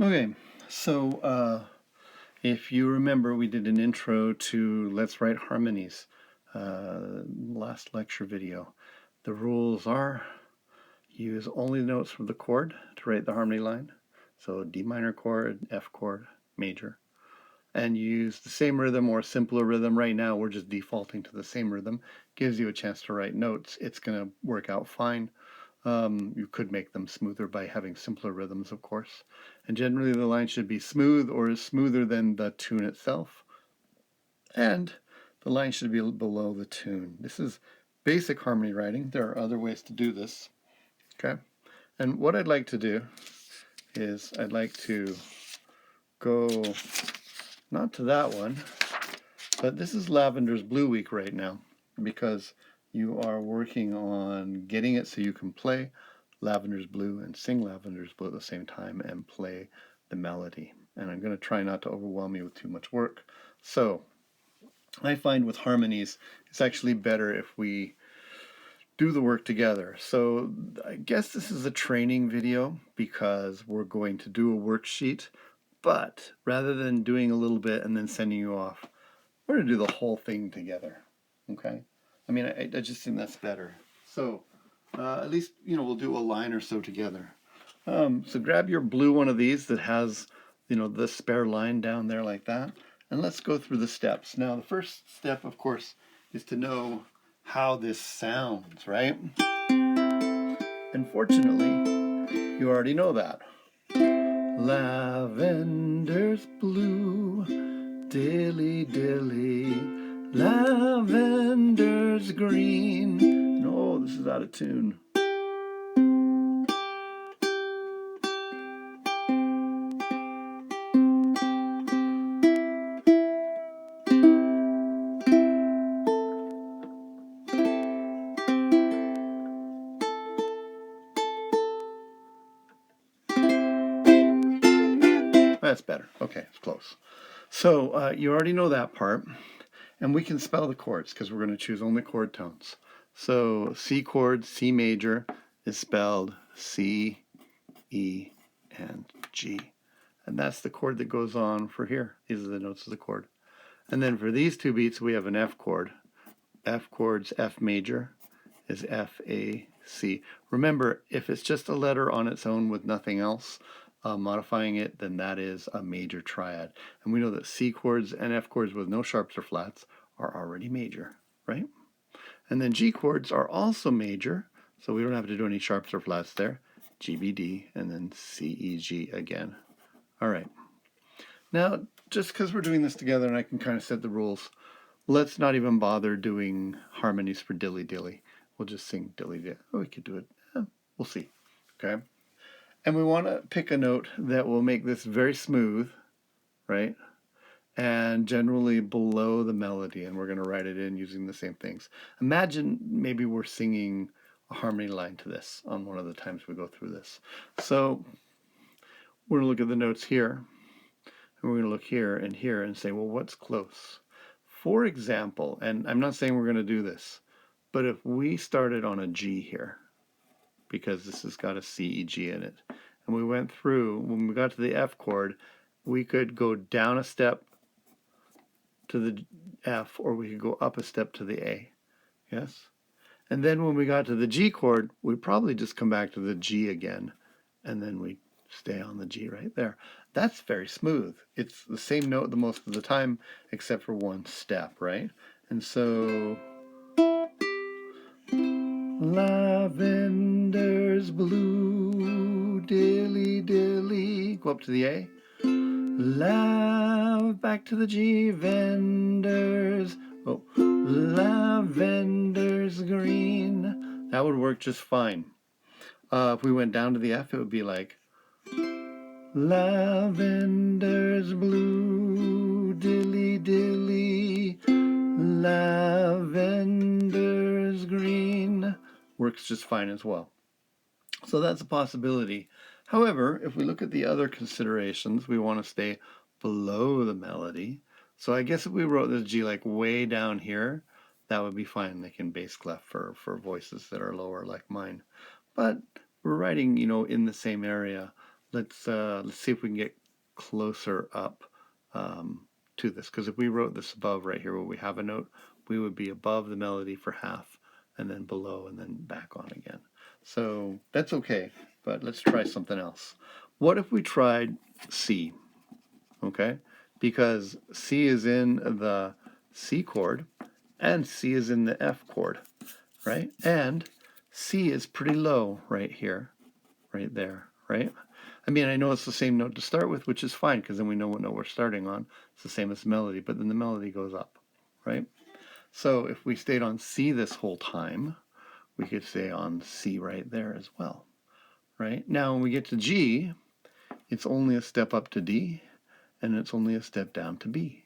Okay, so if you remember, we did an intro to Let's Write Harmonies last lecture video. The rules are use only the notes from the chord to write the harmony line. So D minor chord, F chord, major. And use the same rhythm or simpler rhythm. Right now we're just defaulting to the same rhythm. Gives you a chance to write notes. It's going to work out fine. You could make them smoother by having simpler rhythms, of course. And generally the line should be smooth or smoother than the tune itself. And the line should be below the tune. This is basic harmony writing. There are other ways to do this. Okay. And what I'd like to do is I'd like to go not to that one, but this is Lavenders Blue week right now because you are working on getting it so you can play Lavenders Blue and sing Lavenders Blue at the same time and play the melody. And I'm going to try not to overwhelm you with too much work. So I find with harmonies, it's actually better if we do the work together. So I guess this is a training video because we're going to do a worksheet, but rather than doing a little bit and then sending you off, we're going to do the whole thing together. Okay? I mean, I just think that's better. So at least, we'll do a line or so together. So grab your blue one of these that has, the spare line down there like that. And let's go through the steps. Now, the first step, of course, is to know how this sounds, right? And fortunately, you already know that. Lavender's blue, dilly dilly, lavender's green. No, this is out of tune. That's better. Okay, it's close. So you already know that part. And we can spell the chords because we're going to choose only chord tones. So C chord, C major, is spelled C, E, and G. And that's the chord that goes on for here. These are the notes of the chord. And then for these two beats, we have an F chord. F chord's F major is F, A, C. Remember, if it's just a letter on its own with nothing else, modifying it, then that is a major triad. And we know that C chords and F chords with no sharps or flats are already major, right? And then G chords are also major, so we don't have to do any sharps or flats there. G, B, D, and then C, E, G again. All right. Now, just because we're doing this together and I can kind of set the rules, let's not even bother doing harmonies for dilly dilly. We'll just sing dilly dilly. Oh, we could do it. We'll see. Okay. And we want to pick a note that will make this very smooth, right? And generally below the melody, and we're going to write it in using the same things. Imagine maybe we're singing a harmony line to this on one of the times we go through this. So we're going to look at the notes here, and we're going to look here and say, well, what's close? For example, and I'm not saying we're going to do this, but if we started on a G here, because this has got a C, E, G in it, and we went through, when we got to the F chord, we could go down a step to the F, or we could go up a step to the A. Yes? And then when we got to the G chord, we'd probably just come back to the G again, and then we stay on the G right there. That's very smooth. It's the same note the most of the time, except for one step, right? And so, Lavender's blue, dilly dilly, go up to the A. Back to the G, vendors, oh, lavender's green. That would work just fine. If we went down to the F, it would be like lavender's blue, dilly dilly, lavender's green. Works just fine as well. So that's a possibility. However, if we look at the other considerations, we want to stay below the melody. So I guess if we wrote this G like way down here, that would be fine. They can bass clef for voices that are lower like mine. But we're writing, in the same area. let's see if we can get closer up to this, because if we wrote this above right here where we have a note, we would be above the melody for half and then below and then back on again. So that's okay, but let's try something else. What if we tried C? Okay, because C is in the C chord and C is in the F chord, right? And C is pretty low right here, right there, right? I mean, I know it's the same note to start with, which is fine, because then we know what note we're starting on. It's the same as the melody, but then the melody goes up, right? So if we stayed on C this whole time, we could stay on C right there as well, right? Now when we get to G, it's only a step up to D, and it's only a step down to B,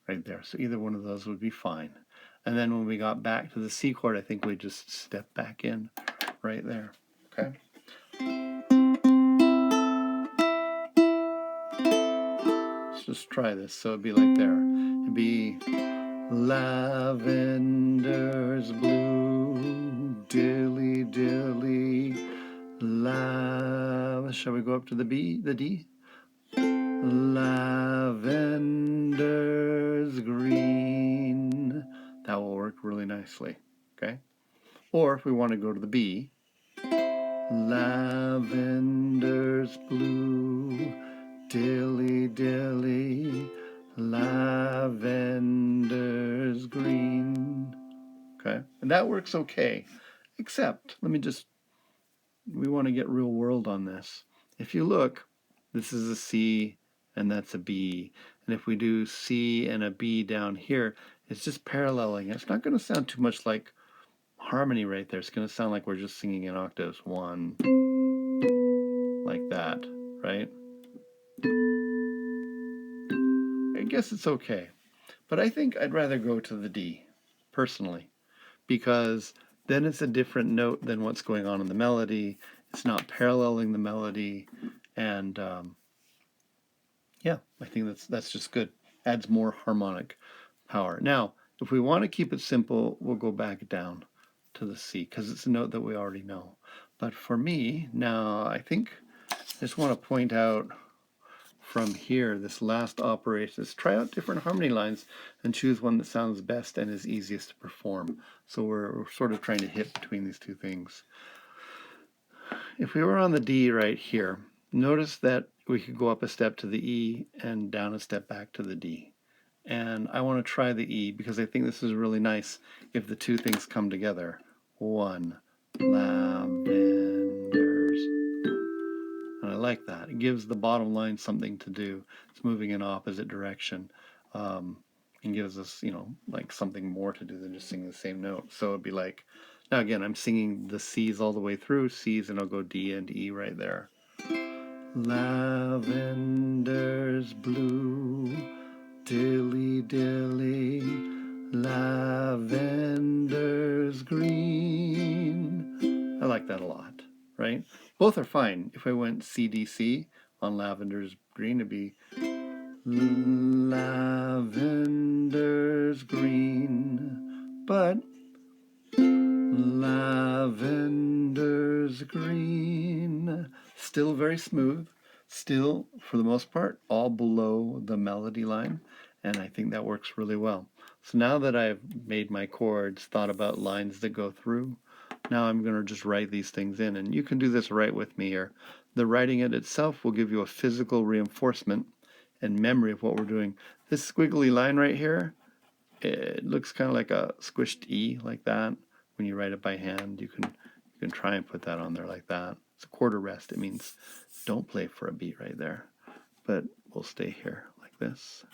right there. So either one of those would be fine. And then when we got back to the C chord, I think we just step back in right there, okay? Let's just try this. So it'd be like there. It'd be Lavenders blue, dilly dilly, shall we go up to the B, the D? Lavenders green. That will work really nicely, okay? Or if we want to go to the B, Lavenders blue, dilly dilly, lavenders green. Okay, and that works okay, except we want to get real world on this. If you look, this is a C and that's a B, and if we do C and a B down here, it's just paralleling. It's not going to sound too much like harmony right there. It's going to sound like we're just singing in octaves, one, like that, right? I guess it's okay. But I think I'd rather go to the D, personally, because then it's a different note than what's going on in the melody. It's not paralleling the melody, and yeah, I think that's just good. Adds more harmonic power. Now, if we want to keep it simple, we'll go back down to the C, because it's a note that we already know. But for me, now, I think I just want to point out from here, this last operation is try out different harmony lines and choose one that sounds best and is easiest to perform. So we're sort of trying to hit between these two things. If we were on the D right here, notice that we could go up a step to the E and down a step back to the D. And I want to try the E because I think this is really nice if the two things come together. One, lavenders. And I like that. It gives the bottom line something to do. It's moving in opposite direction. And gives us, like something more to do than just singing the same note. So it'd be like, now again, I'm singing the C's all the way through, C's, and I'll go D and E right there. Lavenders blue, dilly dilly, lavenders green. I like that a lot, right? Both are fine. If I went C D C on lavenders green, it'd be lavenders green, but lavenders green, still very smooth, still for the most part all below the melody line, and I think that works really well. So now that I've made my chords, thought about lines that go through, now I'm going to just write these things in, and you can do this right with me here. The writing it itself will give you a physical reinforcement and memory of what we're doing. This squiggly line right here, it looks kind of like a squished E, like that. When you write it by hand, you can try and put that on there like that. It's a quarter rest. It means don't play for a beat right there, but we'll stay here like this.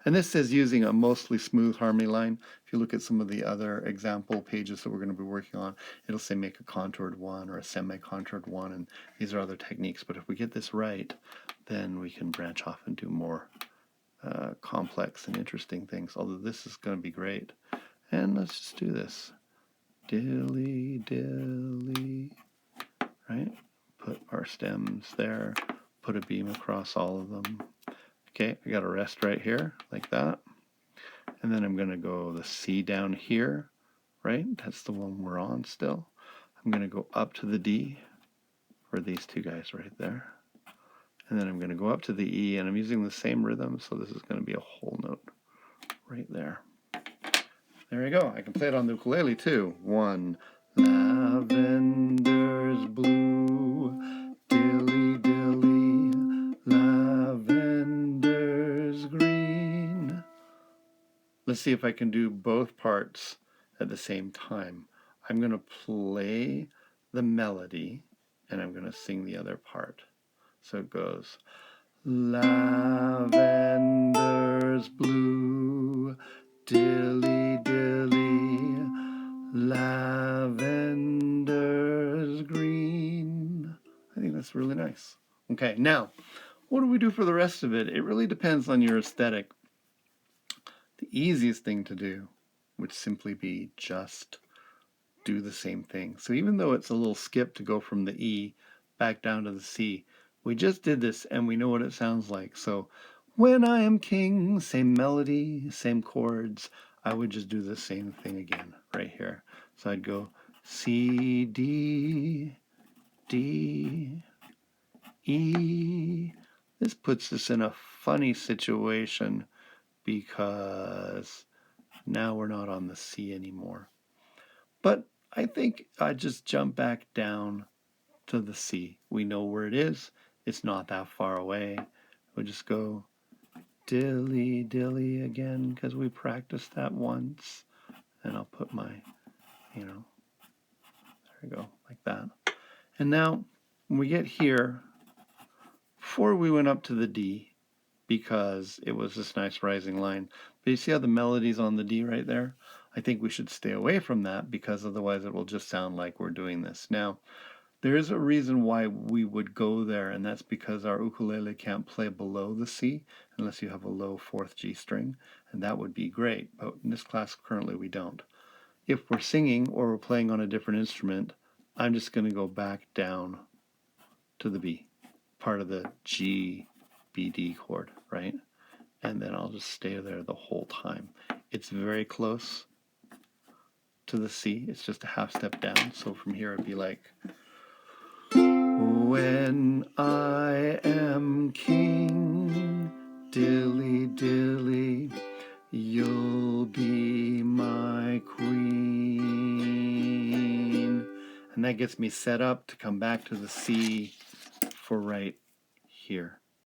And this says using a mostly smooth harmony line. If you look at some of the other example pages that we're going to be working on, it'll say make a contoured one or a semi-contoured one, and these are other techniques. But if we get this right, then we can branch off and do more complex and interesting things, although this is going to be great. And let's just do this. Dilly dilly, right? Put our stems there, put a beam across all of them. Okay, I got a rest right here, like that. And then I'm going to go the C down here, right? That's the one we're on still. I'm going to go up to the D for these two guys right there. and then I'm going to go up to the E, and I'm using the same rhythm, so this is going to be a whole note right there. There you go. I can play it on the ukulele too. 1, lavenders blue, dilly dilly, lavenders green. Let's see if I can do both parts at the same time. I'm going to play the melody, and I'm going to sing the other part. So it goes, lavenders blue, dilly dilly, lavenders green. I think that's really nice. Okay, now, what do we do for the rest of it? It really depends on your aesthetic. The easiest thing to do would simply be just do the same thing. So even though it's a little skip to go from the E back down to the C, we just did this and we know what it sounds like. So when I am king, same melody, same chords, I would just do the same thing again right here. So I'd go C, D, D, E. This puts us in a funny situation because now we're not on the C anymore. But I think I just jump back down to the C. We know where it is. It's not that far away. We'll just go dilly dilly again because we practiced that once. And I'll put my, there we go, like that. And now when we get here, before we went up to the D, because it was this nice rising line. But you see how the melody's on the D right there? I think we should stay away from that because otherwise it will just sound like we're doing this. Now, there is a reason why we would go there, and that's because our ukulele can't play below the C unless you have a low 4th G string, and that would be great. But in this class, currently, we don't. If we're singing or we're playing on a different instrument, I'm just going to go back down to the B, part of the G, B, D chord, right? And then I'll just stay there the whole time. It's very close to the C. It's just a half step down. So from here it'd be like, when I am king, dilly dilly, you'll be my queen. And that gets me set up to come back to the C for right here.